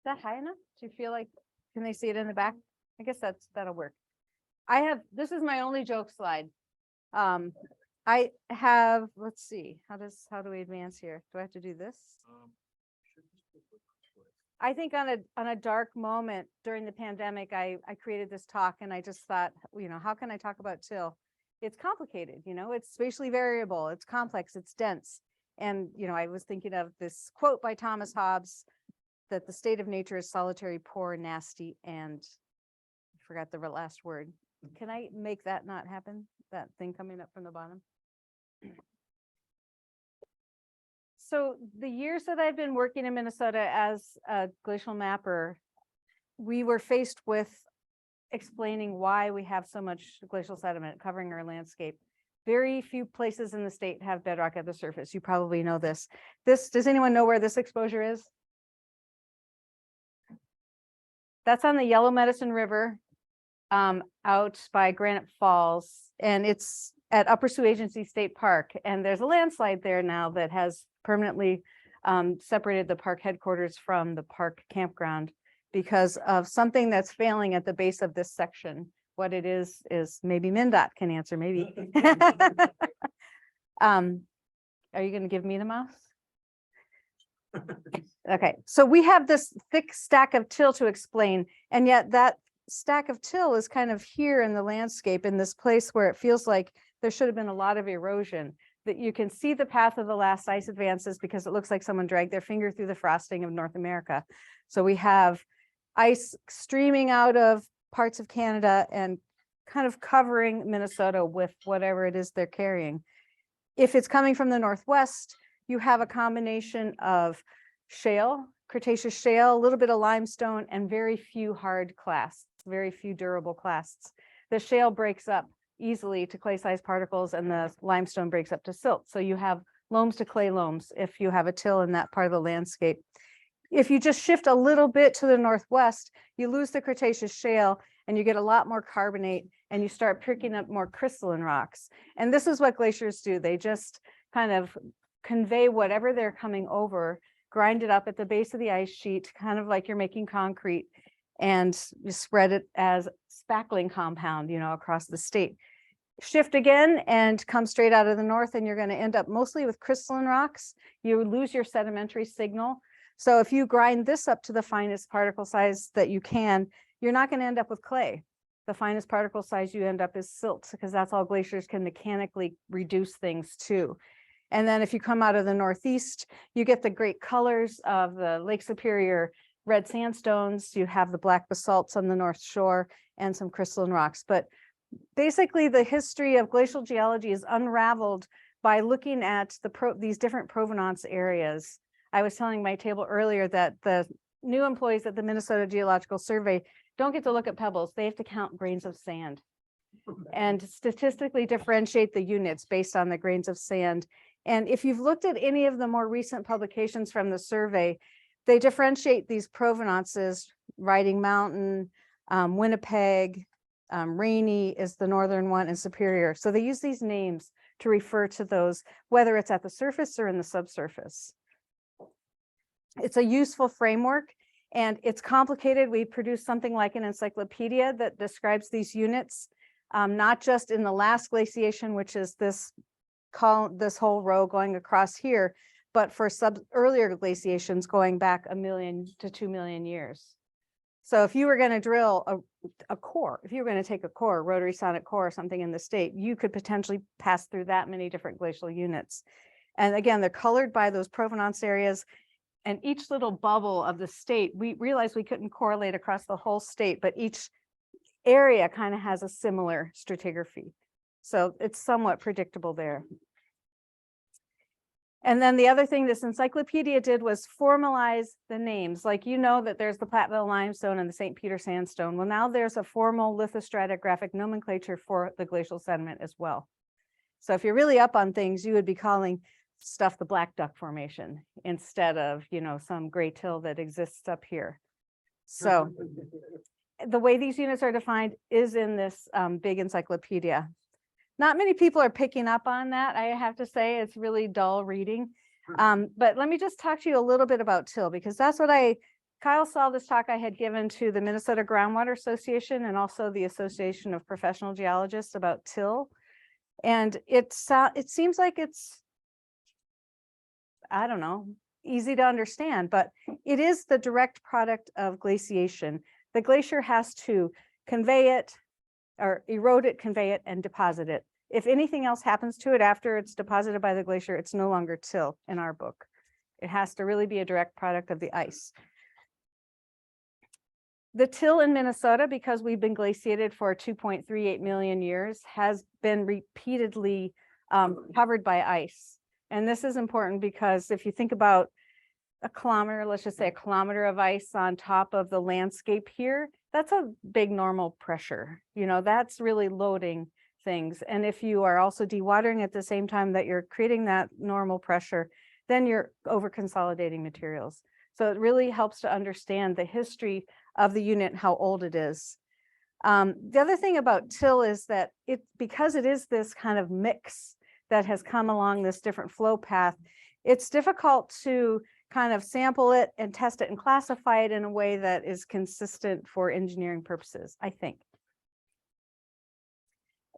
that high enough? Do you feel like, can they see it in the back? I guess that'll work. This is my only joke slide. I have, let's see, how do we advance here? Do I have to do this? I think on a dark moment during the pandemic, I created this talk and I just thought, how can I talk about till? It's complicated, it's spatially variable, it's complex, it's dense. And, I was thinking of this quote by Thomas Hobbes that the state of nature is solitary, poor, nasty, and I forgot the last word. Can I make that not happen? That thing coming up from the bottom. So the years that I've been working in Minnesota as a glacial mapper, we were faced with explaining why we have so much glacial sediment covering our landscape. Very few places in the state have bedrock at the surface. You probably know this. Does anyone know where this exposure is? That's on the Yellow Medicine River, out by Granite Falls, and it's at Upper Sioux Agency State Park. And there's a landslide there now that has permanently separated the park headquarters from the park campground because of something that's failing at the base of this section. What it is maybe MnDOT can answer, maybe. Are you going to give me the mouse? Okay, so we have this thick stack of till to explain, and yet that stack of till is kind of here in the landscape in this place where it feels like there should have been a lot of erosion. That you can see the path of the last ice advances because it looks like someone dragged their finger through the frosting of North America. So we have ice streaming out of parts of Canada and kind of covering Minnesota with whatever it is they're carrying. If it's coming from the Northwest, you have a combination of shale, Cretaceous shale, a little bit of limestone, and very few hard clasts, very few durable clasts. The shale breaks up easily to clay-sized particles and the limestone breaks up to silt. So you have loams to clay loams if you have a till in that part of the landscape. If you just shift a little bit to the Northwest, you lose the Cretaceous shale and you get a lot more carbonate and you start picking up more crystalline rocks. And this is what glaciers do. They just kind of convey whatever they're coming over, grind it up at the base of the ice sheet, kind of like you're making concrete, and you spread it as spackling compound, across the state. Shift again and come straight out of the north, and you're going to end up mostly with crystalline rocks. You lose your sedimentary signal. So if you grind this up to the finest particle size that you can, you're not going to end up with clay. The finest particle size you end up is silt, because that's all glaciers can mechanically reduce things to. And then if you come out of the northeast, you get the great colors of the Lake Superior red sandstones. You have the black basalts on the north shore and some crystalline rocks. But basically, the history of glacial geology is unraveled by looking at these different provenance areas. I was telling my table earlier that the new employees at the Minnesota Geological Survey don't get to look at pebbles. They have to count grains of sand and statistically differentiate the units based on the grains of sand. And if you've looked at any of the more recent publications from the survey, they differentiate these provenances. Riding Mountain, Winnipeg, Rainy is the northern one, and Superior. So they use these names to refer to those, whether it's at the surface or in the subsurface. It's a useful framework and it's complicated. We produced something like an encyclopedia that describes these units, not just in the last glaciation, which is this whole row going across here, but for earlier glaciations going back 1 million to 2 million years. So if you were going to drill a core, if you were going to take a core, rotary sonic core or something in the state, you could potentially pass through that many different glacial units. And again, they're colored by those provenance areas, and each little bubble of the state, we realized we couldn't correlate across the whole state, but each area kind of has a similar stratigraphy. So it's somewhat predictable there. And then the other thing this encyclopedia did was formalize the names. Like, that there's the Platteville limestone and the St. Peter sandstone. Well, now there's a formal lithostratigraphic nomenclature for the glacial sediment as well. So if you're really up on things, you would be calling stuff the Black Duck Formation instead of, some gray till that exists up here. So the way these units are defined is in this big encyclopedia. Not many people are picking up on that. I have to say it's really dull reading. But let me just talk to you a little bit about till, because that's what I Kyle saw this talk I had given to the Minnesota Groundwater Association and also the Association of Professional Geologists about till. And it seems like it's, I don't know, easy to understand, but it is the direct product of glaciation. The glacier has to convey it, or erode it, convey it, and deposit it. If anything else happens to it after it's deposited by the glacier, it's no longer till in our book. It has to really be a direct product of the ice. The till in Minnesota, because we've been glaciated for 2.38 million years, has been repeatedly covered by ice. And this is important because if you think about a kilometer, let's just say a kilometer of ice on top of the landscape here, that's a big normal pressure. You know, that's really loading things. And if you are also dewatering at the same time that you're creating that normal pressure, then you're over consolidating materials. So it really helps to understand the history of the unit, how old it is. The other thing about till is that because it is this kind of mix that has come along this different flow path, it's difficult to kind of sample it and test it and classify it in a way that is consistent for engineering purposes, I think.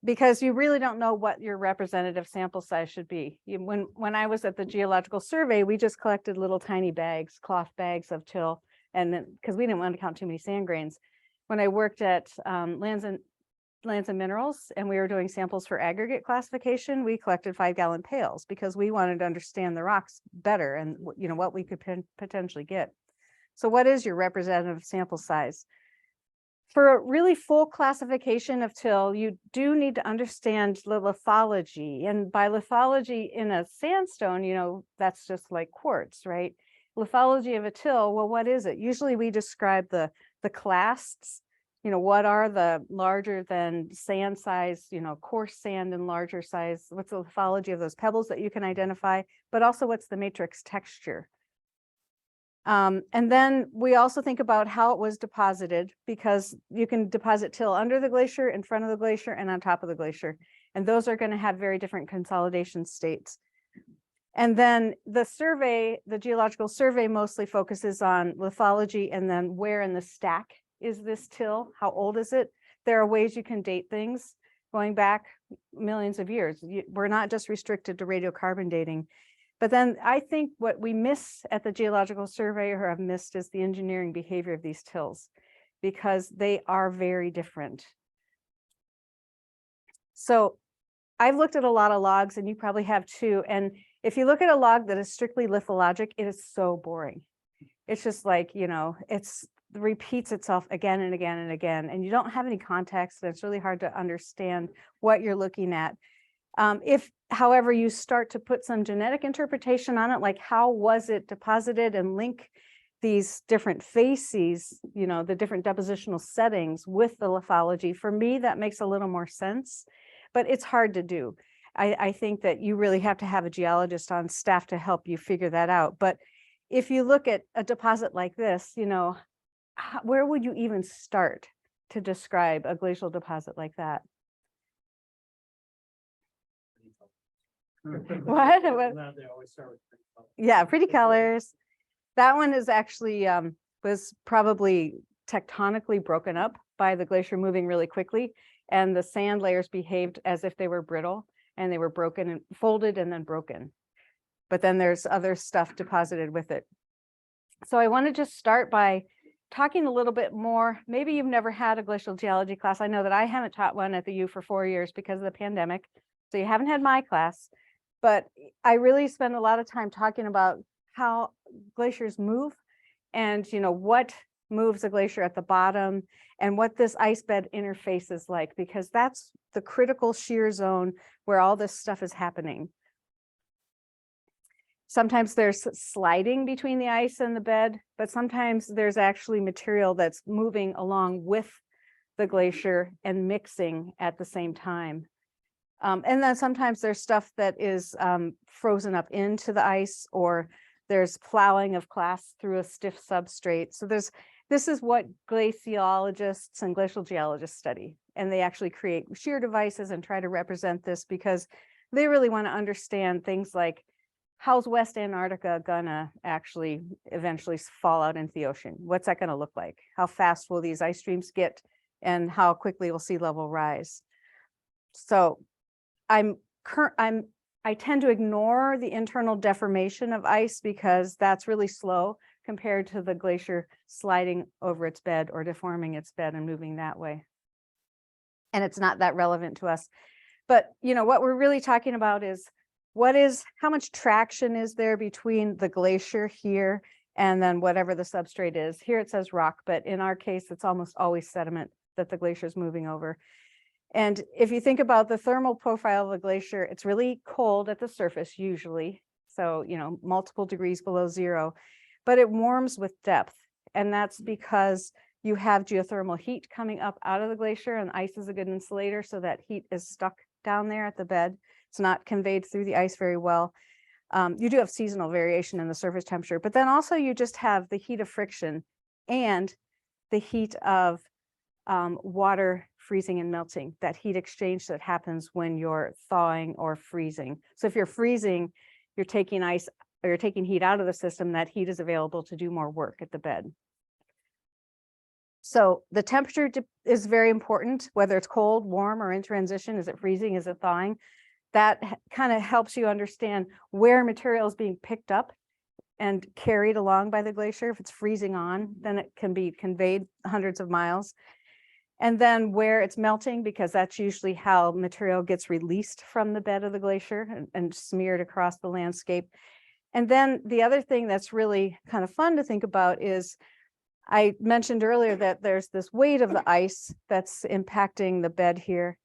Because you really don't know what your representative sample size should be. When I was at the Geological Survey, we just collected little tiny bags, cloth bags of till, and then because we didn't want to count too many sand grains. When I worked at Lands and Minerals and we were doing samples for aggregate classification, we collected 5-gallon pails because we wanted to understand the rocks better and you know what we could potentially get. So what is your representative sample size? For a really full classification of till, you do need to understand the lithology. And by lithology in a sandstone, you know, that's just like quartz, right? Lithology of a till, well, what is it? Usually we describe the clasts, you know, what are the larger than sand size, you know, coarse sand and larger size, what's the lithology of those pebbles that you can identify, but also what's the matrix texture. And then we also think about how it was deposited, because you can deposit till under the glacier, in front of the glacier, and on top of the glacier. And those are going to have very different consolidation states. And then the survey, the Geological Survey, mostly focuses on lithology and then where in the stack is this till? How old is it? There are ways you can date things going back millions of years. We're not just restricted to radiocarbon dating. But then I think what we miss at the Geological Survey, or have missed, is the engineering behavior of these tills, because they are very different. So I've looked at a lot of logs, and you probably have too. And if you look at a log that is strictly lithologic, it is so boring. It's just like, you know, it repeats itself again and again and again, and you don't have any context, and it's really hard to understand what you're looking at. If, however, you start to put some genetic interpretation on it, like how was it deposited, and link these different facies, you know, the different depositional settings with the lithology, for me, that makes a little more sense, but it's hard to do. I think that you really have to have a geologist on staff to help you figure that out. But if you look at a deposit like this, you know, where would you even start to describe a glacial deposit like that? What? Yeah, pretty colors. That one is actually was probably tectonically broken up by the glacier moving really quickly, and the sand layers behaved as if they were brittle, and they were broken and folded and then broken. But then there's other stuff deposited with it. So I want to just start by talking a little bit more. Maybe you've never had a glacial geology class. I know that I haven't taught one at the U for 4 years because of the pandemic, so you haven't had my class. But I really spend a lot of time talking about how glaciers move, and you know what moves a glacier at the bottom, and what this ice bed interface is like, because that's the critical shear zone where all this stuff is happening. Sometimes there's sliding between the ice and the bed, but sometimes there's actually material that's moving along with the glacier and mixing at the same time. And then sometimes there's stuff that is frozen up into the ice, or there's plowing of clasts through a stiff substrate. So this is what glaciologists and glacial geologists study. And they actually create shear devices and try to represent this, because they really want to understand things like how's West Antarctica gonna actually eventually fall out into the ocean? What's that gonna look like? How fast will these ice streams get, and how quickly will sea level rise? So I tend to ignore the internal deformation of ice because that's really slow compared to the glacier sliding over its bed or deforming its bed and moving that way. And it's not that relevant to us. But what we're really talking about is how much traction is there between the glacier here and then whatever the substrate is. Here it says rock, but in our case, it's almost always sediment that the glacier is moving over. And if you think about the thermal profile of a glacier, it's really cold at the surface usually. So, multiple degrees below zero, but it warms with depth. And that's because you have geothermal heat coming up out of the glacier, and ice is a good insulator, so that heat is stuck down there at the bed. It's not conveyed through the ice very well. You do have seasonal variation in the surface temperature, but then also you just have the heat of friction and the heat of water freezing and melting, that heat exchange that happens when you're thawing or freezing. So if you're freezing, you're taking ice or you're taking heat out of the system, that heat is available to do more work at the bed. So the temperature is very important, whether it's cold, warm, or in transition. Is it freezing? Is it thawing? That kind of helps you understand where material is being picked up and carried along by the glacier. If it's freezing on, then it can be conveyed hundreds of miles. And then where it's melting, because that's usually how material gets released from the bed of the glacier and smeared across the landscape. And then the other thing that's really kind of fun to think about is, I mentioned earlier that there's this weight of the ice that's impacting the bed here,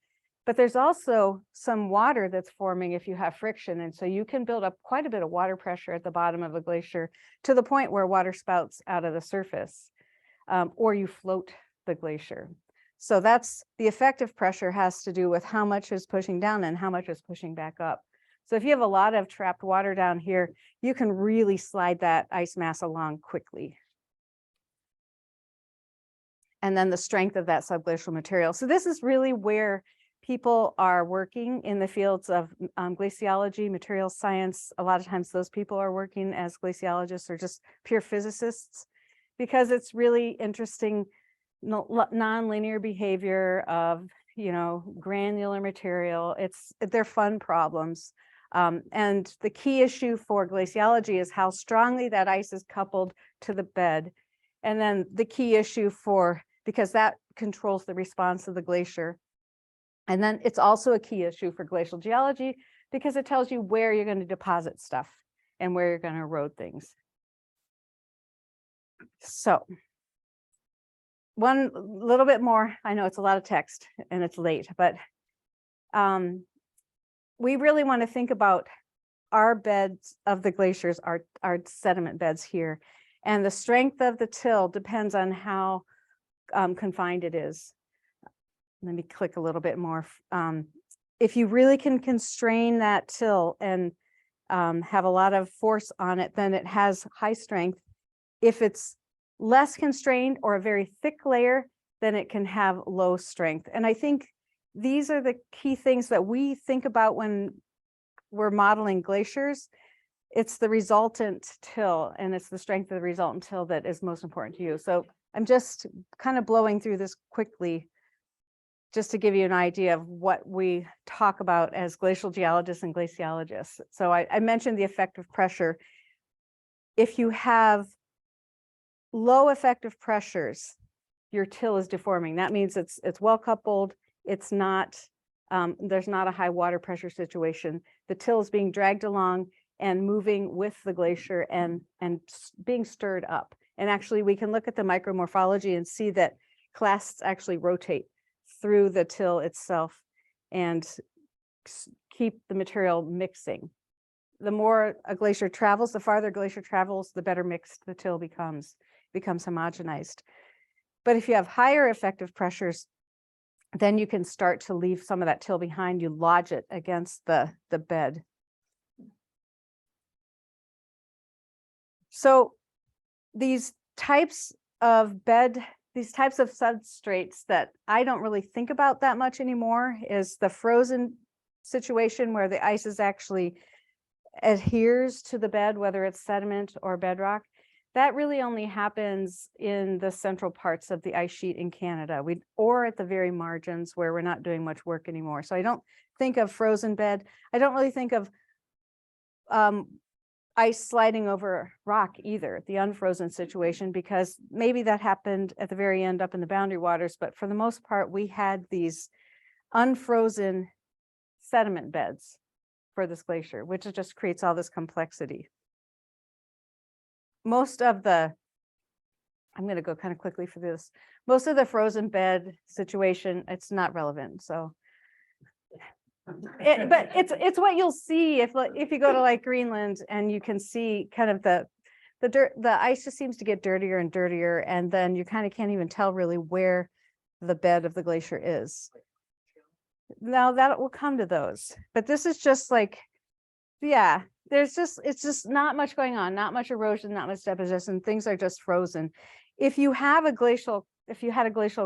but there's also some water that's forming if you have friction. And so you can build up quite a bit of water pressure at the bottom of a glacier to the point where water spouts out of the surface, or you float the glacier. So that's the effective pressure has to do with how much is pushing down and how much is pushing back up. So if you have a lot of trapped water down here, you can really slide that ice mass along quickly. And then the strength of that subglacial material. So this is really where people are working in the fields of glaciology, materials science. A lot of times those people are working as glaciologists or just pure physicists, because it's really interesting nonlinear behavior of granular material. They're fun problems. And the key issue for glaciology is how strongly that ice is coupled to the bed. And then the key issue because that controls the response of the glacier. And then it's also a key issue for glacial geology because it tells you where you're going to deposit stuff and where you're going to erode things. So one little bit more, I know it's a lot of text and it's late, but we really want to think about our beds of the glaciers, our sediment beds here. And the strength of the till depends on how confined it is. Let me click a little bit more. If you really can constrain that till and have a lot of force on it, then it has high strength. If it's less constrained or a very thick layer, then it can have low strength. And I think these are the key things that we think about when we're modeling glaciers. It's the resultant till, and it's the strength of the resultant till that is most important to you. So I'm just kind of blowing through this quickly just to give you an idea of what we talk about as glacial geologists and glaciologists. So I mentioned the effective pressure. If you have low effective pressures, your till is deforming. That means it's well coupled. It's not, there's not a high water pressure situation. The till is being dragged along and moving with the glacier and being stirred up. And actually we can look at the micromorphology and see that clasts actually rotate through the till itself and keep the material mixing. The more a glacier travels, the farther a glacier travels, the better mixed the till becomes homogenized. But if you have higher effective pressures, then you can start to leave some of that till behind. You lodge it against the bed. So these types of substrates that I don't really think about that much anymore is the frozen situation where the ice is actually adheres to the bed, whether it's sediment or bedrock, that really only happens in the central parts of the ice sheet in Canada, or at the very margins where we're not doing much work anymore. So I don't think of frozen bed. I don't really think of ice sliding over rock either, the unfrozen situation, because maybe that happened at the very end up in the boundary waters, but for the most part, we had these unfrozen sediment beds for this glacier, which just creates all this complexity. Most of the, I'm going to go kind of quickly for this, most of the frozen bed situation, it's not relevant. So, but it's what you'll see if you go to like Greenland and you can see kind of the ice just seems to get dirtier and dirtier, and then you kind of can't even tell really where the bed of the glacier is. Now that will come to those, but this is just like, yeah, it's just not much going on, not much erosion, not much deposition. Things are just frozen. If you had a glacial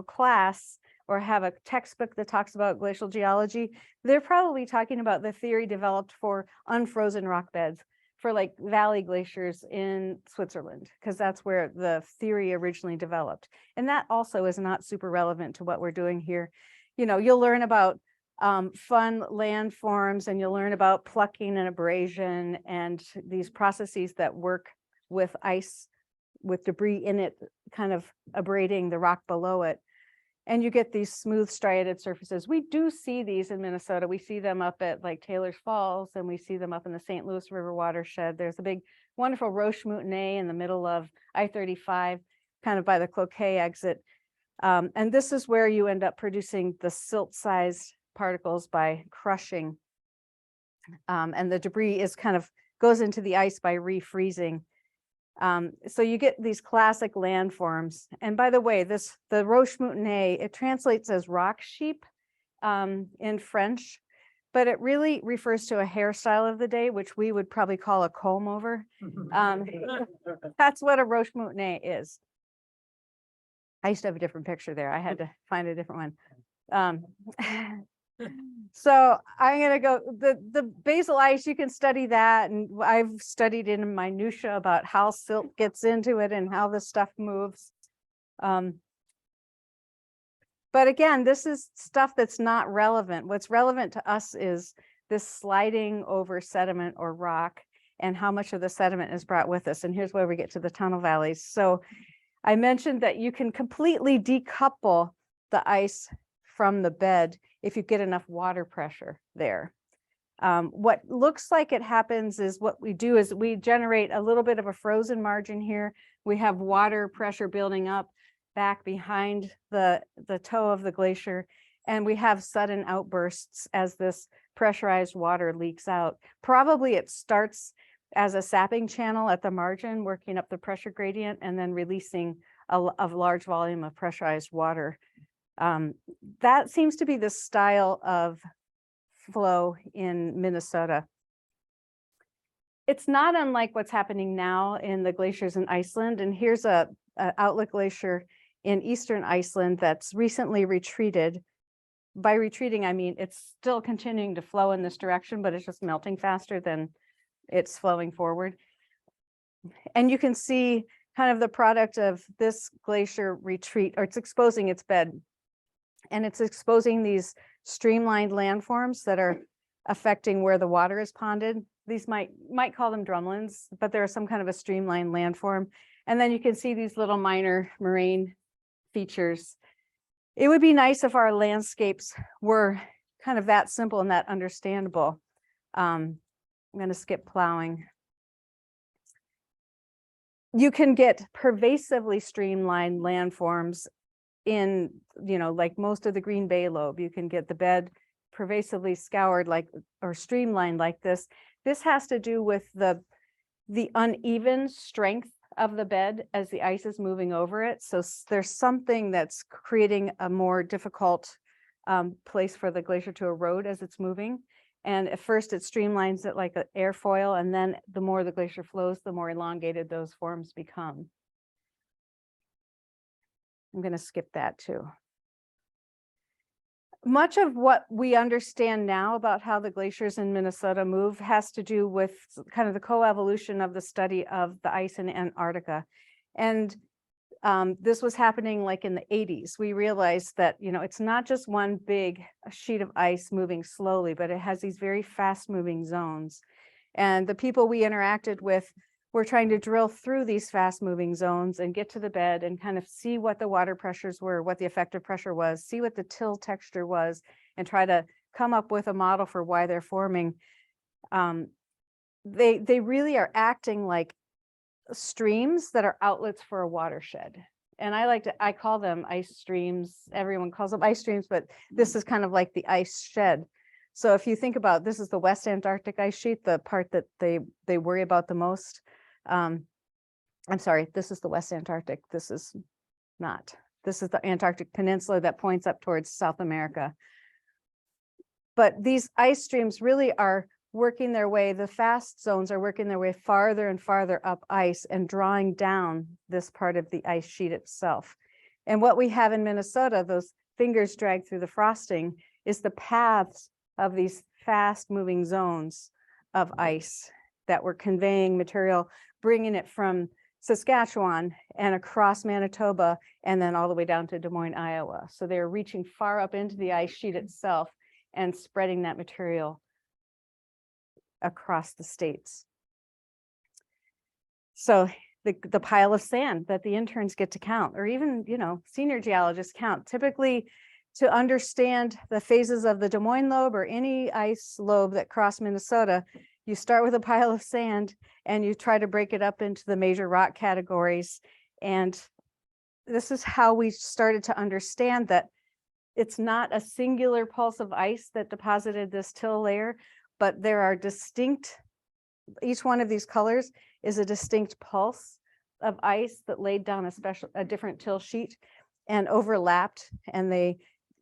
class or have a textbook that talks about glacial geology, they're probably talking about the theory developed for unfrozen rock beds for like valley glaciers in Switzerland, because that's where the theory originally developed. And that also is not super relevant to what we're doing here. You know, you'll learn about fun landforms, and you'll learn about plucking and abrasion and these processes that work with ice, with debris in it, kind of abrading the rock below it. And you get these smooth striated surfaces. We do see these in Minnesota. We see them up at like Taylor's Falls, and we see them up in the St. Louis River watershed. There's a big, wonderful Roche-Moutonnet in the middle of I-35, kind of by the Cloquet exit. And this is where you end up producing the silt-sized particles by crushing. And the debris is kind of goes into the ice by refreezing. So you get these classic landforms. And by the way, the Roche-Moutonnet, it translates as rock sheep in French, but it really refers to a hairstyle of the day, which we would probably call a comb over. That's what a Roche-Moutonnet is. I used to have a different picture there. I had to find a different one. So I'm going to go, the basal ice, you can study that. And I've studied in minutia about how silt gets into it and how this stuff moves. But again, this is stuff that's not relevant. What's relevant to us is this sliding over sediment or rock and how much of the sediment is brought with us. And here's where we get to the tunnel valleys. So I mentioned that you can completely decouple the ice from the bed if you get enough water pressure there. What looks like it happens is what we do is we generate a little bit of a frozen margin here. We have water pressure building up back behind the toe of the glacier, and we have sudden outbursts as this pressurized water leaks out. Probably it starts as a sapping channel at the margin, working up the pressure gradient and then releasing a large volume of pressurized water. That seems to be the style of flow in Minnesota. It's not unlike what's happening now in the glaciers in Iceland. And here's a outlet glacier in eastern Iceland that's recently retreated. By retreating, I mean it's still continuing to flow in this direction, but it's just melting faster than it's flowing forward. And you can see kind of the product of this glacier retreat, or it's exposing its bed. And it's exposing these streamlined landforms that are affecting where the water is ponded. These might call them drumlins, but they're some kind of a streamlined landform. And then you can see these little minor moraine features. It would be nice if our landscapes were kind of that simple and that understandable. I'm going to skip plowing. You can get pervasively streamlined landforms in, you know, like most of the Green Bay lobe. You can get the bed pervasively scoured like, or streamlined like this. This has to do with the uneven strength of the bed as the ice is moving over it. So there's something that's creating a more difficult place for the glacier to erode as it's moving. And at first it streamlines it like an airfoil, and then the more the glacier flows, the more elongated those forms become. I'm going to skip that too. much of what we understand now about how the glaciers in Minnesota move has to do with kind of the coevolution of the study of the ice in Antarctica. And this was happening like in the 80s. We realized that, you know, it's not just one big sheet of ice moving slowly, but it has these very fast moving zones. And the people we interacted with were trying to drill through these fast moving zones and get to the bed and kind of see what the water pressures were, what the effective pressure was, see what the till texture was, and try to come up with a model for why they're forming. They really are acting like streams that are outlets for a watershed. And I call them ice streams. Everyone calls them ice streams, but this is kind of like the ice shed. So if you think about, this is the West Antarctic ice sheet, the part that they worry about the most. I'm sorry, this is the West Antarctic. This is not. This is the Antarctic Peninsula that points up towards South America. But these ice streams really are working their way, the fast zones are working their way farther and farther up ice and drawing down this part of the ice sheet itself. And what we have in Minnesota, those fingers dragged through the frosting, is the paths of these fast moving zones of ice that were conveying material, bringing it from Saskatchewan and across Manitoba, and then all the way down to Des Moines, Iowa. So they're reaching far up into the ice sheet itself and spreading that material across the states. So the pile of sand that the interns get to count, or even, you know, senior geologists count, typically to understand the phases of the Des Moines lobe or any ice lobe that cross Minnesota, you start with a pile of sand and you try to break it up into the major rock categories. And this is how we started to understand that it's not a singular pulse of ice that deposited this till layer, but there are distinct, each one of these colors is a distinct pulse of ice that laid down a different till sheet and overlapped, and they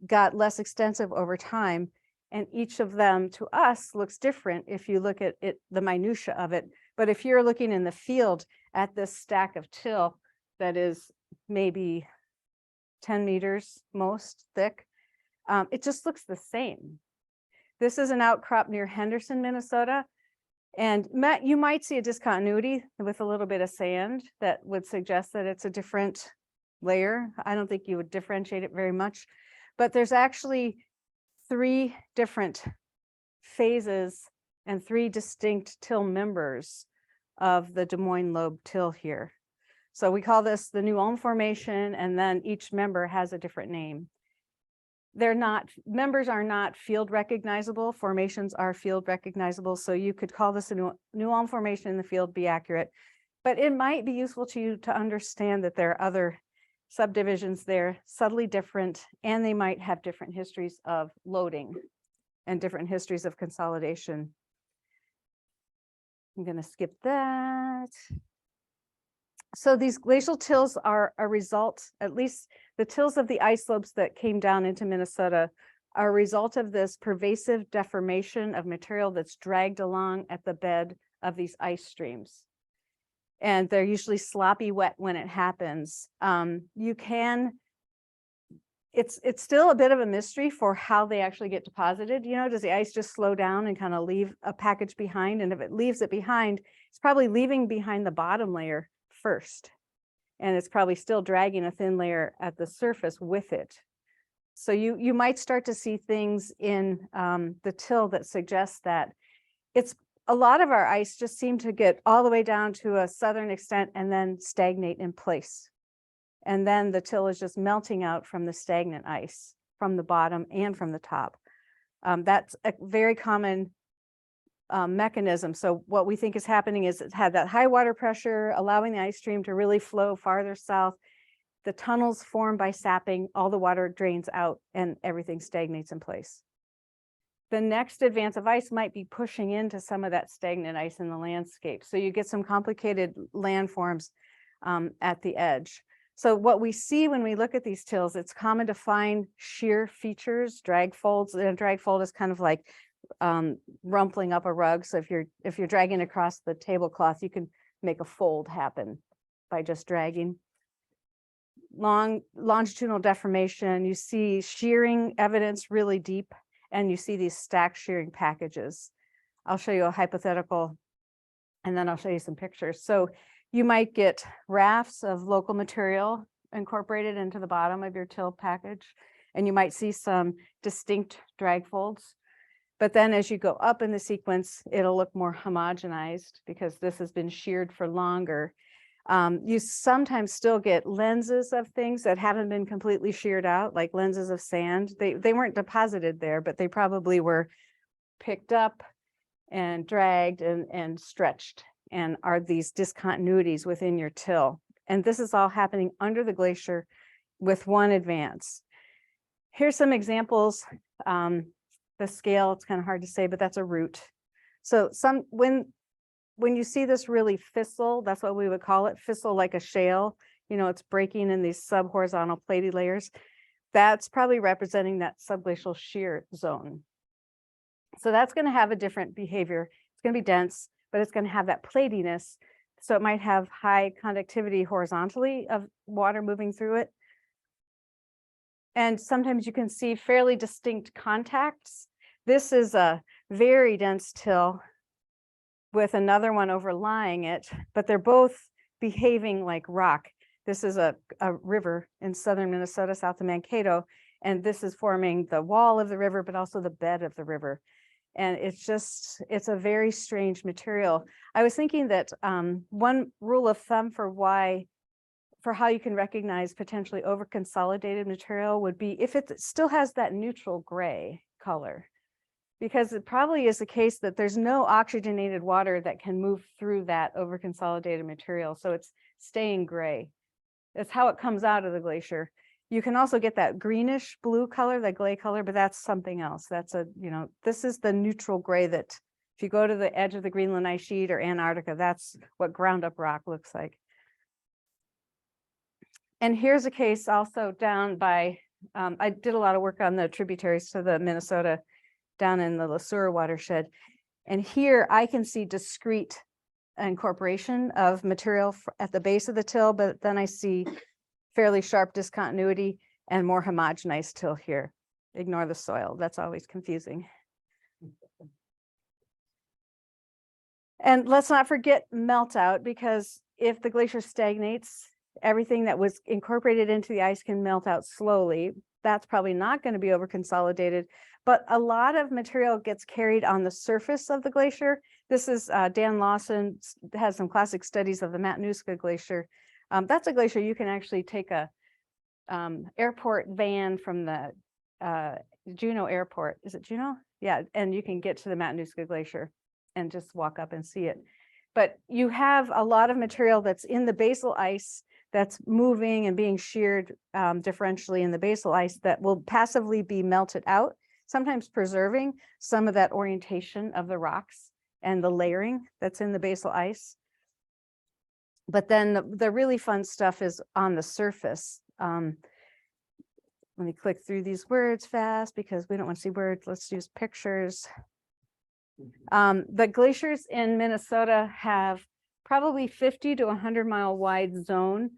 got less extensive over time. And each of them to us looks different if you look at it, the minutia of it. But if you're looking in the field at this stack of till that is maybe 10 meters most thick, it just looks the same. This is an outcrop near Henderson, Minnesota. And you might see a discontinuity with a little bit of sand that would suggest that it's a different layer. I don't think you would differentiate it very much, but there's actually 3 different phases and 3 distinct till members of the Des Moines lobe till here. So we call this the New Ulm Formation, and then each member has a different name. Members are not field recognizable, formations are field recognizable. So you could call this a New Ulm Formation in the field, be accurate, but it might be useful to you to understand that there are other subdivisions there, subtly different, and they might have different histories of loading and different histories of consolidation. I'm going to skip that. So these glacial tills are a result, at least the tills of the ice slopes that came down into Minnesota are a result of this pervasive deformation of material that's dragged along at the bed of these ice streams. And they're usually sloppy wet when it happens. It's still a bit of a mystery for how they actually get deposited. You know, does the ice just slow down and kind of leave a package behind? And if it leaves it behind, it's probably leaving behind the bottom layer first. And it's probably still dragging a thin layer at the surface with it. So you might start to see things in the till that suggest that it's a lot of our ice just seem to get all the way down to a southern extent and then stagnate in place. And then the till is just melting out from the stagnant ice from the bottom and from the top. That's a very common mechanism. So what we think is happening is it had that high water pressure, allowing the ice stream to really flow farther south. The tunnels form by sapping, all the water drains out and everything stagnates in place. The next advance of ice might be pushing into some of that stagnant ice in the landscape. So you get some complicated landforms at the edge. So what we see when we look at these tills, it's common to find shear features, drag folds. And a drag fold is kind of like rumpling up a rug. So if you're dragging across the tablecloth, you can make a fold happen by just dragging. longitudinal deformation, you see shearing evidence really deep, and you see these stacked shearing packages. I'll show you a hypothetical, and then I'll show you some pictures. So you might get rafts of local material incorporated into the bottom of your till package, and you might see some distinct drag folds. But then as you go up in the sequence, it'll look more homogenized because this has been sheared for longer. You sometimes still get lenses of things that haven't been completely sheared out, like lenses of sand. They weren't deposited there, but they probably were picked up and dragged and stretched, and are these discontinuities within your till. And this is all happening under the glacier with one advance. Here's some examples. The scale, it's kind of hard to say, but that's a root. So when you see this really fissile, that's what we would call it, fissile like a shale, you know, it's breaking in these subhorizontal platy layers. That's probably representing that subglacial shear zone. So that's going to have a different behavior. It's going to be dense, but it's going to have that platiness. So it might have high conductivity horizontally of water moving through it. And sometimes you can see fairly distinct contacts. This is a very dense till with another one overlying it, but they're both behaving like rock. This is a river in southern Minnesota, south of Mankato, and this is forming the wall of the river, but also the bed of the river. And it's a very strange material. I was thinking that one rule of thumb for how you can recognize potentially over-consolidated material would be if it still has that neutral gray color, because it probably is the case that there's no oxygenated water that can move through that over-consolidated material. So it's staying gray. That's how it comes out of the glacier. You can also get that greenish blue color, that gray color, but that's something else. That's this is the neutral gray that if you go to the edge of the Greenland ice sheet or Antarctica, that's what ground up rock looks like. And here's a case also down by, I did a lot of work on the tributaries to the Minnesota down in the Le Sueur watershed. And here I can see discrete incorporation of material at the base of the till, but then I see fairly sharp discontinuity and more homogenized till here. Ignore the soil, that's always confusing. And let's not forget melt out, because if the glacier stagnates, everything that was incorporated into the ice can melt out slowly. That's probably not going to be over consolidated, but a lot of material gets carried on the surface of the glacier. This is Dan Lawson has some classic studies of the Matanuska Glacier. That's a glacier you can actually take a airport van from the Juneau Airport. Is it Juneau? Yeah, and you can get to the Matanuska Glacier and just walk up and see it. But you have a lot of material that's in the basal ice that's moving and being sheared differentially in the basal ice that will passively be melted out, sometimes preserving some of that orientation of the rocks and the layering that's in the basal ice. But then the really fun stuff is on the surface. Let me click through these words fast because we don't want to see words. Let's use pictures. The glaciers in Minnesota have probably 50 to 100 mile wide zone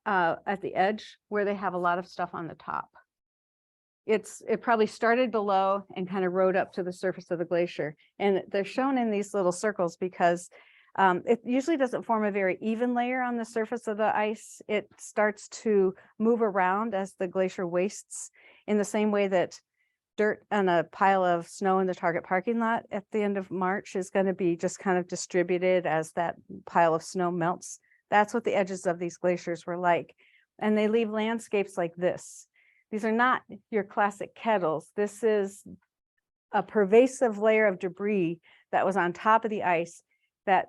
at the edge where they have a lot of stuff on the top. It probably started below and kind of rode up to the surface of the glacier. And they're shown in these little circles because it usually doesn't form a very even layer on the surface of the ice. It starts to move around as the glacier wastes, in the same way that dirt on a pile of snow in the Target parking lot at the end of March is going to be just kind of distributed as that pile of snow melts. That's what the edges of these glaciers were like. And they leave landscapes like this. These are not your classic kettles. This is a pervasive layer of debris that was on top of the ice that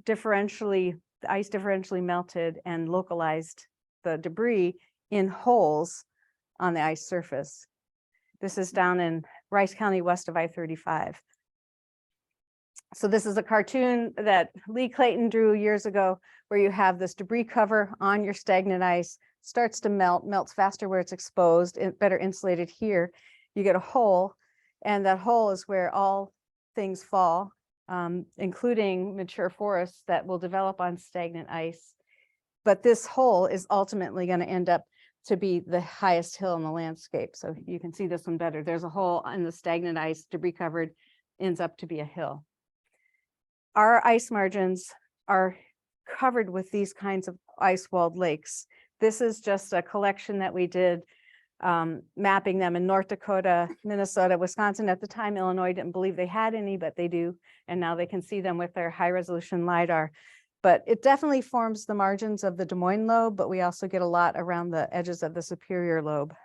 the ice differentially melted and localized the debris in holes on the ice surface. This is down in Rice County, west of I-35. So this is a cartoon that Lee Clayton drew years ago, where you have this debris cover on your stagnant ice, starts to melt, melts faster where it's exposed, and better insulated here. You get a hole, and that hole is where all things fall, including mature forests that will develop on stagnant ice. But this hole is ultimately going to end up to be the highest hill in the landscape. So you can see this one better. There's a hole in the stagnant ice, debris covered, ends up to be a hill. Our ice margins are covered with these kinds of ice-walled lakes. This is just a collection that we did, mapping them in North Dakota, Minnesota, Wisconsin. At the time, Illinois didn't believe they had any, but they do. And now they can see them with their high-resolution LiDAR. But it definitely forms the margins of the Des Moines lobe, but we also get a lot around the edges of the superior lobe.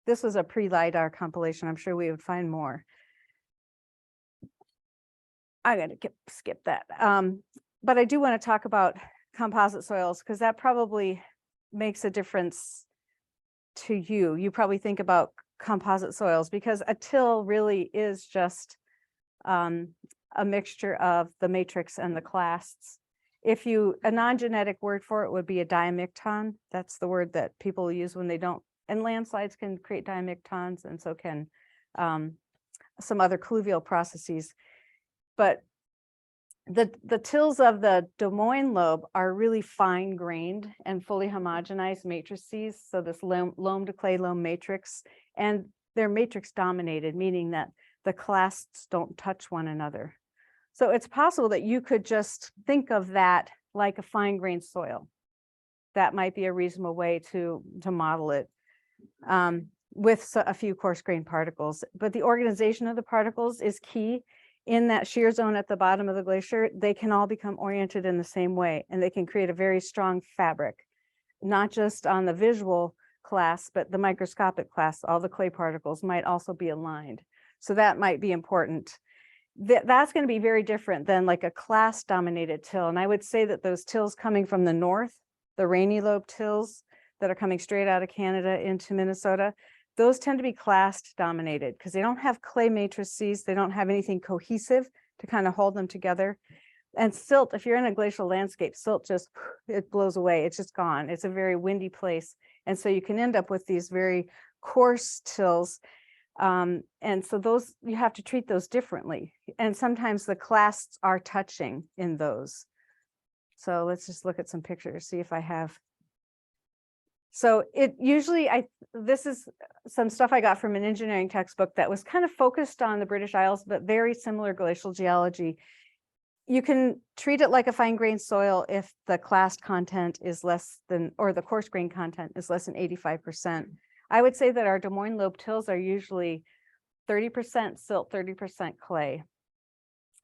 This was a pre-LiDAR compilation. I'm sure we would find more. I gotta skip that. But I do want to talk about composite soils because that probably makes a difference to you. You probably think about composite soils because a till really is just a mixture of the matrix and the clasts. If you, a non-genetic word for it would be a diamicton. That's the word that people use when they don't, and landslides can create diamictons, and so can some other colluvial processes. But the tills of the Des Moines lobe are really fine-grained and fully homogenized matrices. So this loam to clay loam matrix, and they're matrix dominated, meaning that the clasts don't touch one another. So it's possible that you could just think of that like a fine-grained soil. That might be a reasonable way to model it with a few coarse-grained particles. But the organization of the particles is key. In that shear zone at the bottom of the glacier, they can all become oriented in the same way, and they can create a very strong fabric, not just on the visual class, but the microscopic class. All the clay particles might also be aligned. So that might be important. That's going to be very different than like a class dominated till. And I would say that those tills coming from the north, the rainy lobe tills that are coming straight out of Canada into Minnesota, those tend to be class dominated because they don't have clay matrices. They don't have anything cohesive to kind of hold them together. And silt, if you're in a glacial landscape, silt just, it blows away. It's just gone. It's a very windy place. And so you can end up with these very coarse tills. And so those, you have to treat those differently. And sometimes the clasts are touching in those. So let's just look at some pictures, see if I have. So it usually, this is some stuff I got from an engineering textbook that was kind of focused on the British Isles, but very similar glacial geology. You can treat it like a fine-grained soil if the clast content is less than, or the coarse-grained content is less than 85%. I would say that our Des Moines lobe tills are usually 30% silt, 30% clay,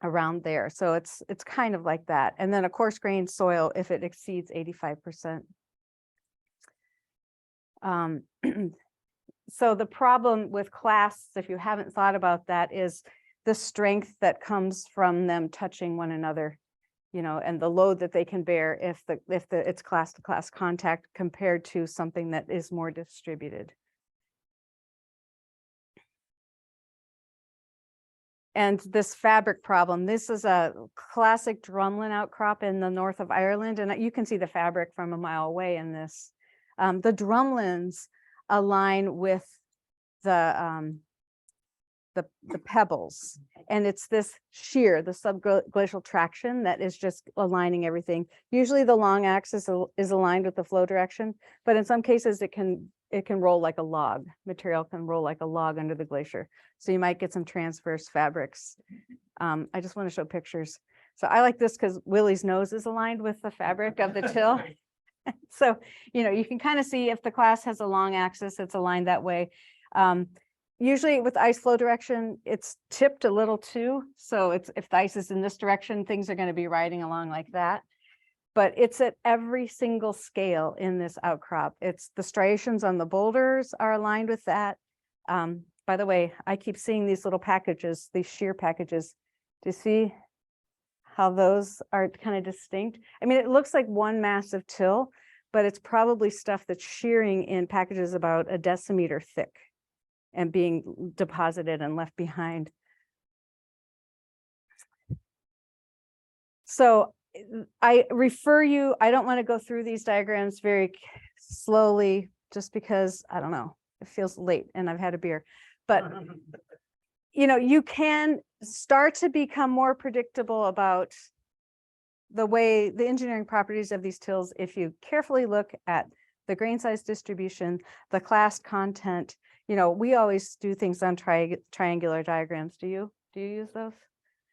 around there. So it's kind of like that. And then a coarse-grained soil if it exceeds 85%. So the problem with clasts, if you haven't thought about that, is the strength that comes from them touching one another, you know, and the load that they can bear if it's class to class contact compared to something that is more distributed. And this fabric problem, this is a classic drumlin outcrop in the north of Ireland, and you can see the fabric from a mile away in this. The drumlins align with the pebbles, and it's this shear, the subglacial traction, that is just aligning everything. Usually the long axis is aligned with the flow direction, but in some cases it can roll like a log. Material can roll like a log under the glacier. So you might get some transverse fabrics. I just want to show pictures. So I like this because Willie's nose is aligned with the fabric of the till. So, you know, you can kind of see if the class has a long axis, it's aligned that way. Usually with ice flow direction, it's tipped a little too. So it's, if the ice is in this direction, things are going to be riding along like that. But it's at every single scale in this outcrop. It's the striations on the boulders are aligned with that. By the way, I keep seeing these little packages, these shear packages. Do you see how those are kind of distinct? I mean, it looks like one massive till, but it's probably stuff that's shearing in packages about a decimeter thick and being deposited and left behind. So I refer you, I don't want to go through these diagrams very slowly just because, I don't know, it feels late and I've had a beer. But, you know, you can start to become more predictable about the way the engineering properties of these tills, if you carefully look at the grain size distribution, the class content, you know, we always do things on triangular diagrams. Do you use those?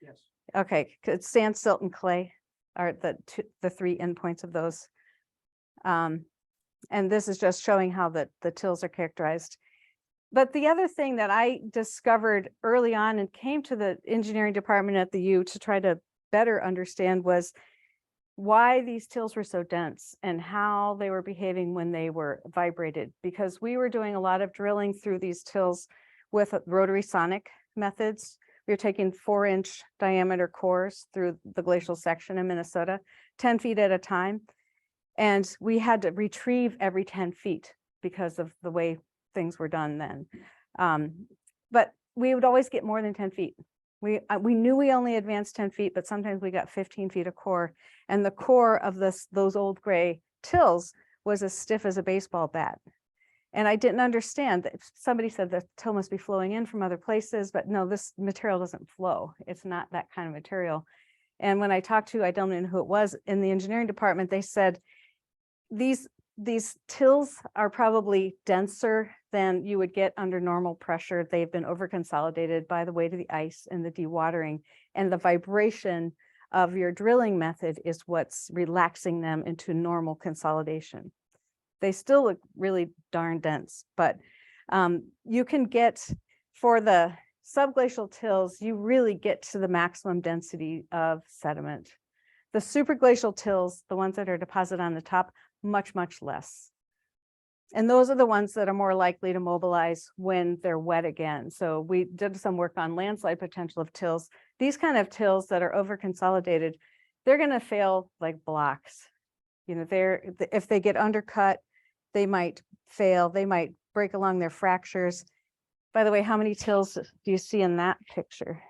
Yes. Okay, it's sand, silt, and clay are the three endpoints of those. And this is just showing how the tills are characterized. But the other thing that I discovered early on and came to the engineering department at the U to try to better understand was why these tills were so dense and how they were behaving when they were vibrated. Because we were doing a lot of drilling through these tills with rotary sonic methods. We were taking 4-inch diameter cores through the glacial section in Minnesota, 10 feet at a time. And we had to retrieve every 10 feet because of the way things were done then. But we would always get more than 10 feet. We knew we only advanced 10 feet, but sometimes we got 15 feet of core. And the core of those old gray tills was as stiff as a baseball bat. And I didn't understand that. Somebody said the till must be flowing in from other places, but no, this material doesn't flow. It's not that kind of material. And when I talked to, I don't know who it was in the engineering department, they said, these tills are probably denser than you would get under normal pressure. They've been over-consolidated by the weight of the ice and the dewatering, and the vibration of your drilling method is what's relaxing them into normal consolidation. They still look really darn dense, but you can get, for the subglacial tills, you really get to the maximum density of sediment. The superglacial tills, the ones that are deposited on the top, much, much less. And those are the ones that are more likely to mobilize when they're wet again. So we did some work on landslide potential of tills. These kind of tills that are over consolidated, they're going to fail like blocks. You know, if they get undercut, they might fail. They might break along their fractures. By the way, how many tills do you see in that picture?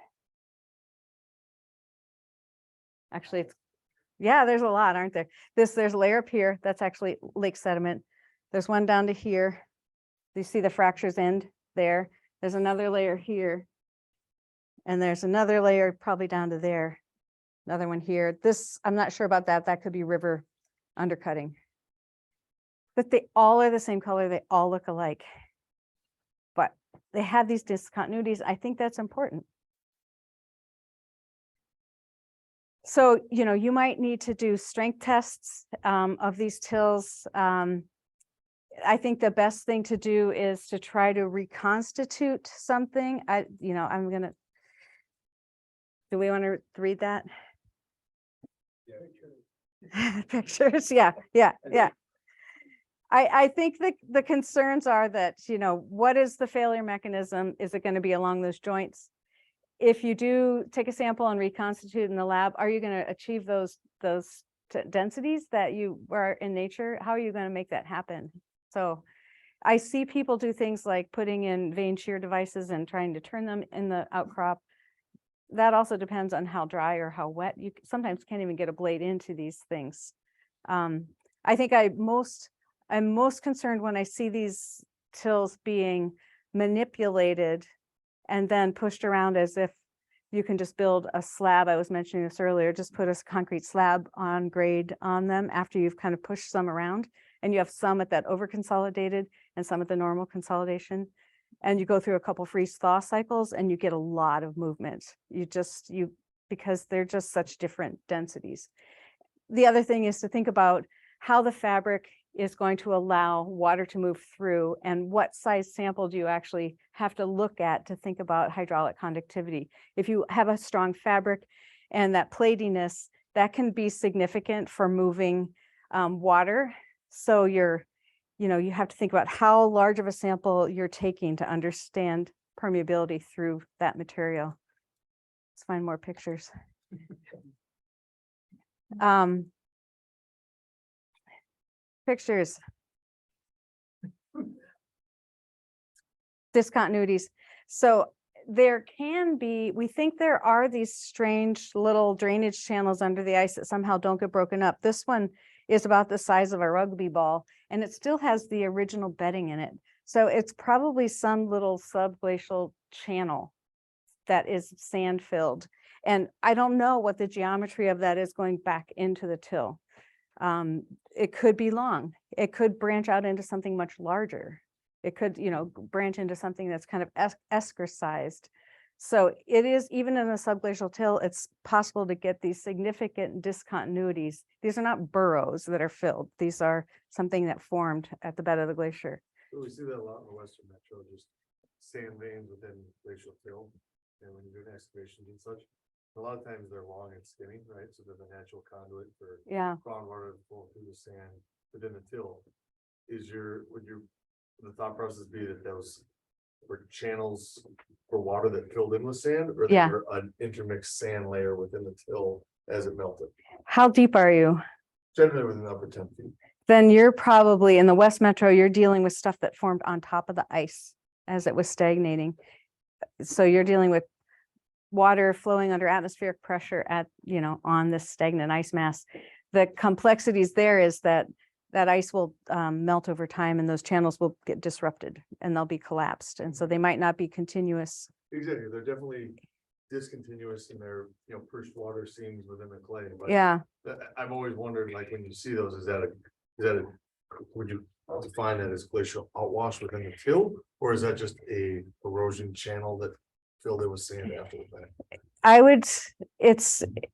Actually, yeah, there's a lot, aren't there? There's a layer up here. That's actually lake sediment. There's one down to here. You see the fractures end there. There's another layer here. And there's another layer probably down to there. Another one here. This, I'm not sure about that. That could be river undercutting. But they all are the same color. They all look alike. But they have these discontinuities. I think that's important. So, you know, you might need to do strength tests of these tills. I think the best thing to do is to try to reconstitute something. I'm gonna, do we want to read that? Yeah. Pictures, yeah. I think the concerns are that, you know, what is the failure mechanism? Is it going to be along those joints? If you do take a sample and reconstitute in the lab, are you going to achieve those densities that you are in nature? How are you going to make that happen? So I see people do things like putting in vein shear devices and trying to turn them in the outcrop. That also depends on how dry or how wet. You sometimes can't even get a blade into these things. I think I'm most concerned when I see these tills being manipulated and then pushed around as if you can just build a slab. I was mentioning this earlier, just put a concrete slab on grade on them after you've kind of pushed some around, and you have some at that over consolidated and some at the normal consolidation. And you go through a couple freeze thaw cycles and you get a lot of movement. Because they're just such different densities. The other thing is to think about how the fabric is going to allow water to move through, and what size sample do you actually have to look at to think about hydraulic conductivity. If you have a strong fabric and that platiness, that can be significant for moving water. So you have to think about how large of a sample you're taking to understand permeability through that material. Let's find more pictures. Pictures. Discontinuities. So there can be, we think there are these strange little drainage channels under the ice that somehow don't get broken up. This one is about the size of a rugby ball, and it still has the original bedding in it. So it's probably some little subglacial channel that is sand filled. And I don't know what the geometry of that is going back into the till. It could be long. It could branch out into something much larger. It could, branch into something that's kind of esker sized. So it is, even in a subglacial till, it's possible to get these significant discontinuities. These are not burrows that are filled. These are something that formed at the bed of the glacier. So we see that a lot in the Western Metro, just sand veins within glacial till. And when you're doing excavations and such, a lot of times they're long and skinny, right? So they're the natural conduit for groundwater to flow through the sand within the till. Would the thought process be that those were channels for water that filled in with sand, or they were an intermixed sand layer within the till as it melted? How deep are you? Generally within the upper 10 feet. Then you're probably in the West Metro, you're dealing with stuff that formed on top of the ice as it was stagnating. So you're dealing with water flowing under atmospheric pressure at, on this stagnant ice mass. The complexities there is that ice will melt over time, and those channels will get disrupted and they'll be collapsed. And so they might not be continuous. Exactly. They're definitely discontinuous in their, pushed water seams within the clay. But I've always wondered, like, when you see those, would you define that as glacial outwash within the till, or is that just a erosion channel that filled it with sand after the fact?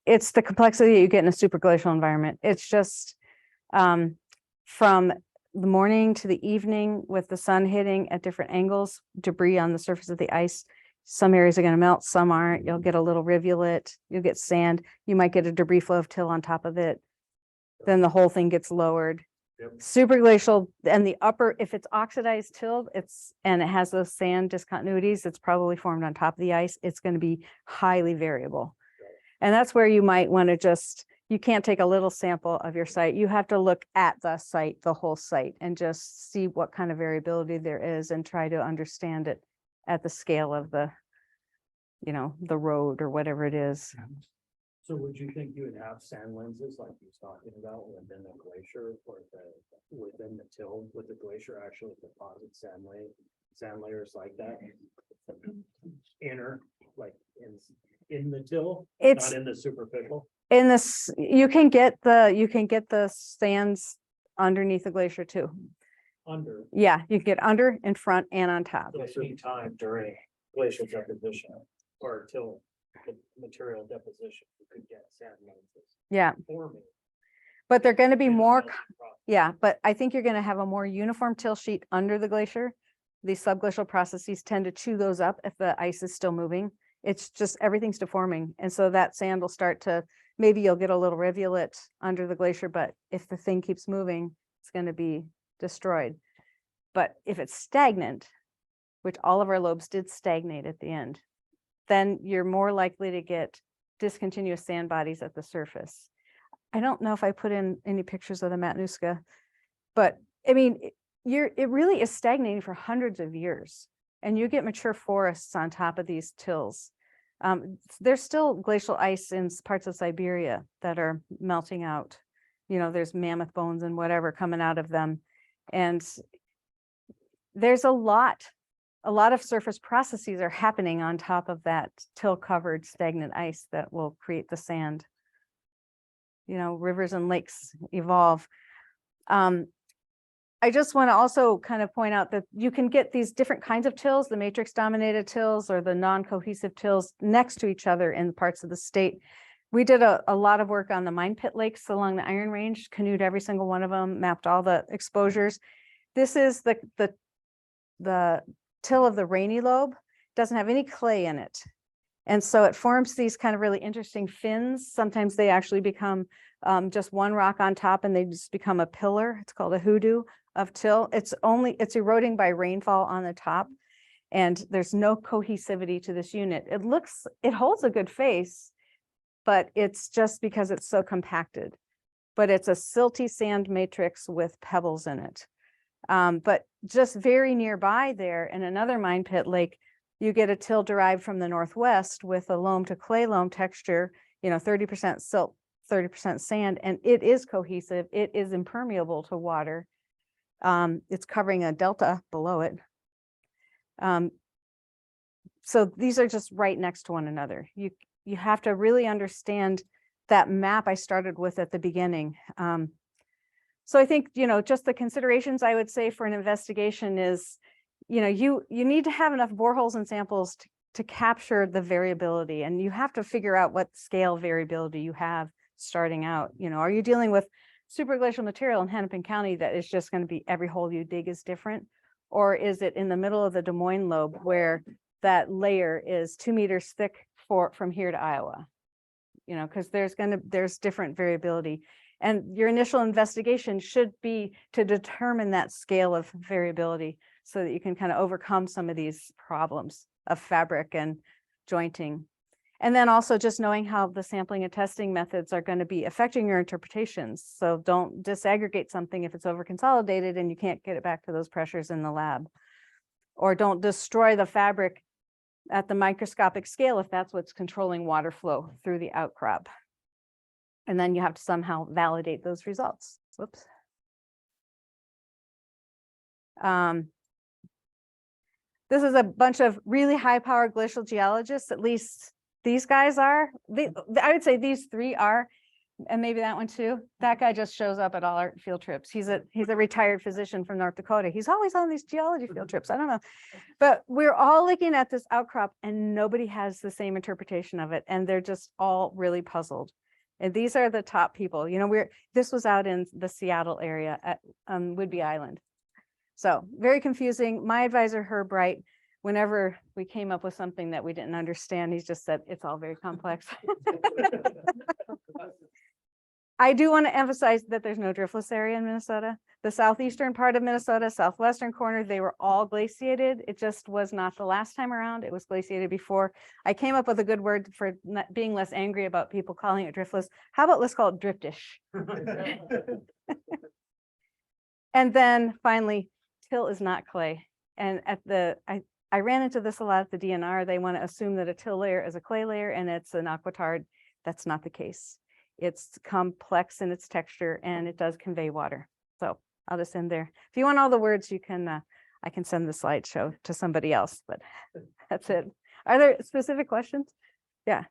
It's the complexity that you get in a superglacial environment. It's just from the morning to the evening with the sun hitting at different angles, debris on the surface of the ice. Some areas are going to melt, some aren't. You'll get a little rivulet, you'll get sand, you might get a debris flow of till on top of it. Then the whole thing gets lowered. Superglacial, and the upper, if it's oxidized till, and it has those sand discontinuities, it's probably formed on top of the ice. It's going to be highly variable. And that's where you might want to you can't take a little sample of your site. You have to look at the site, the whole site, and just see what kind of variability there is and try to understand it at the scale of the road or whatever it is. So would you think you would have sand lenses like he was talking about within the glacier, or within the till, with the glacier actually deposit sand layers like that? Inner, like in the till, not in the superficial? In this, you can get the sands underneath the glacier too. Under. Yeah, you can get under, in front, and on top. So any time during glacial deposition or till material deposition, you could get sand lenses. Yeah. Forming. But they're going to be more, but I think you're going to have a more uniform till sheet under the glacier. These subglacial processes tend to chew those up if the ice is still moving. It's just everything's deforming. And so that sand will start to, maybe you'll get a little rivulet under the glacier, but if the thing keeps moving, it's going to be destroyed. But if it's stagnant, which all of our lobes did stagnate at the end, then you're more likely to get discontinuous sand bodies at the surface. I don't know if I put in any pictures of the Matanuska, but I mean, it really is stagnating for hundreds of years, and you get mature forests on top of these tills. There's still glacial ice in parts of Siberia that are melting out. There's mammoth bones and whatever coming out of them. And there's a lot of surface processes are happening on top of that till covered stagnant ice that will create the sand. Rivers and lakes evolve. I just want to also kind of point out that you can get these different kinds of tills, the matrix dominated tills or the non-cohesive tills, next to each other in parts of the state. We did a lot of work on the mine pit lakes along the Iron Range, canoed every single one of them, mapped all the exposures. This is the till of the rainy lobe, doesn't have any clay in it. And so it forms these kind of really interesting fins. Sometimes they actually become just one rock on top and they just become a pillar. It's called a hoodoo of till. It's eroding by rainfall on the top, and there's no cohesivity to this unit. It holds a good face, but it's just because it's so compacted. But it's a silty sand matrix with pebbles in it. But just very nearby there in another mine pit lake, you get a till derived from the Northwest with a loam to clay loam texture, 30% silt, 30% sand, and it is cohesive. It is impermeable to water. It's covering a delta below it. So these are just right next to one another. you have to really understand that map I started with at the beginning. So I think, just the considerations I would say for an investigation is, you need to have enough boreholes and samples to capture the variability, and you have to figure out what scale variability you have starting out. Are you dealing with superglacial material in Hennepin County that is just going to be every hole you dig is different? Or is it in the middle of the Des Moines lobe where that layer is 2 meters thick from here to Iowa? Because there's different variability. And your initial investigation should be to determine that scale of variability so that you can kind of overcome some of these problems of fabric and jointing. And then also just knowing how the sampling and testing methods are going to be affecting your interpretations. So don't disaggregate something if it's over consolidated and you can't get it back to those pressures in the lab. Or don't destroy the fabric at the microscopic scale if that's what's controlling water flow through the outcrop. And then you have to somehow validate those results. Whoops. This is a bunch of really high-powered glacial geologists, at least these guys are. I would say these three are, and maybe that one too. That guy just shows up at all our field trips. He's a retired physician from North Dakota. He's always on these geology field trips. I don't know. But we're all looking at this outcrop and nobody has the same interpretation of it. And they're just all really puzzled. And these are the top people. This was out in the Seattle area at Whidbey Island. So very confusing. My advisor, Herb Wright, whenever we came up with something that we didn't understand, he just said, it's all very complex. I do want to emphasize that there's no driftless area in Minnesota. The southeastern part of Minnesota, southwestern corner, they were all glaciated. It just was not the last time around. It was glaciated before. I came up with a good word for not being less angry about people calling it driftless. How about let's call it driftish? And then finally, till is not clay. And I ran into this a lot at the DNR. They want to assume that a till layer is a clay layer and it's an aquitard. That's not the case. It's complex in its texture and it does convey water. So I'll just end there. If you want all the words, you can, I can send the slideshow to somebody else, but that's it. Are there specific questions? Yeah.